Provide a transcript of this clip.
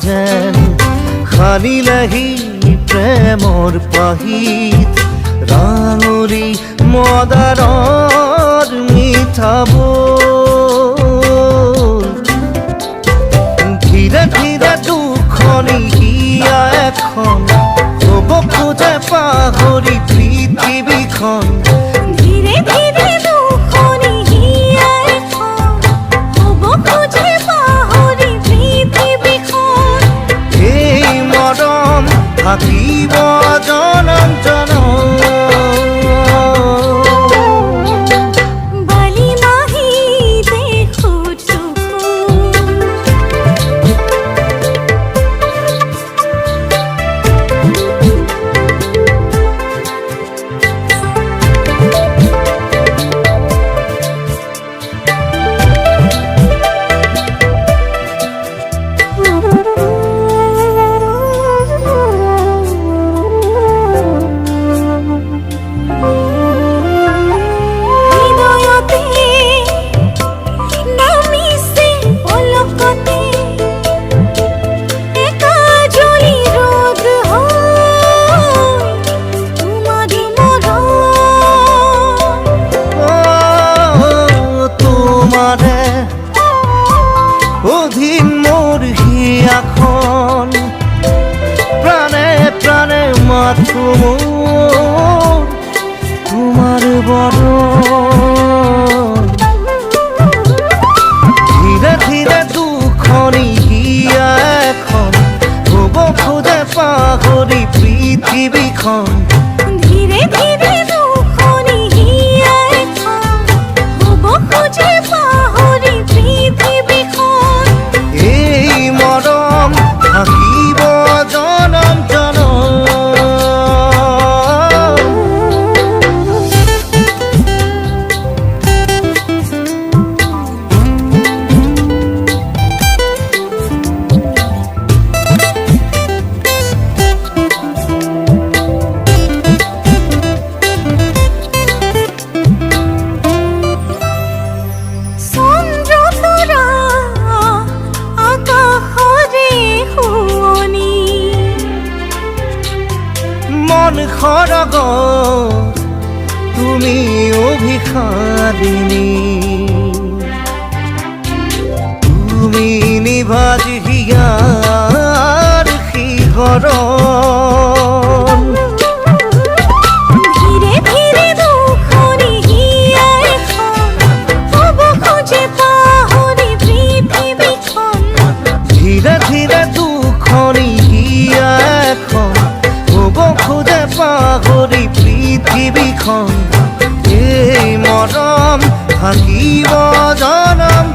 যেন সানিলেহি প্ৰেমৰ পাহিত ৰাঙৰি মদাৰৰ মিঠা বোল ধীৰে ধীৰে দুখনি হিয়া এখন হ'ব খোজে পাহৰি পৃথিৱীখন ধীৰে ধীৰে দুখনি হিয়া এখন হ'ব খোজে পাহৰি পৃথিৱীখন এই মৰম থাকিব জনম জনম বালি নাহি দেখো চকুৰ অধীন মোৰ হিয়াখন প্ৰাণে প্ৰাণে মাথো মোৰ তোমাৰ বৰণ ধীৰে ধীৰে দুখনি হিয়া এখন হ'ব খোজে পাহৰি পৃথিৱীখন ধীৰে ধীৰে দুখনি হিয়া এখন হ'ব খোজে পাহৰি পৃথিৱীখন এই মৰম থাকিব জনম জনম মন খৰগ তুমি অভিসাৰিণী তুমি নিভাজ হিয়াৰ শিহৰণ ধীৰে ধীৰে দুখনি হিয়া এখন হ'ব খোজে পাহৰি পৃথিৱীখন ধীৰে ধীৰে দুখনি হিয়া এখন হ'ব খোজে পাহৰি পৃথিৱীখন এই মৰম থাকিব জনম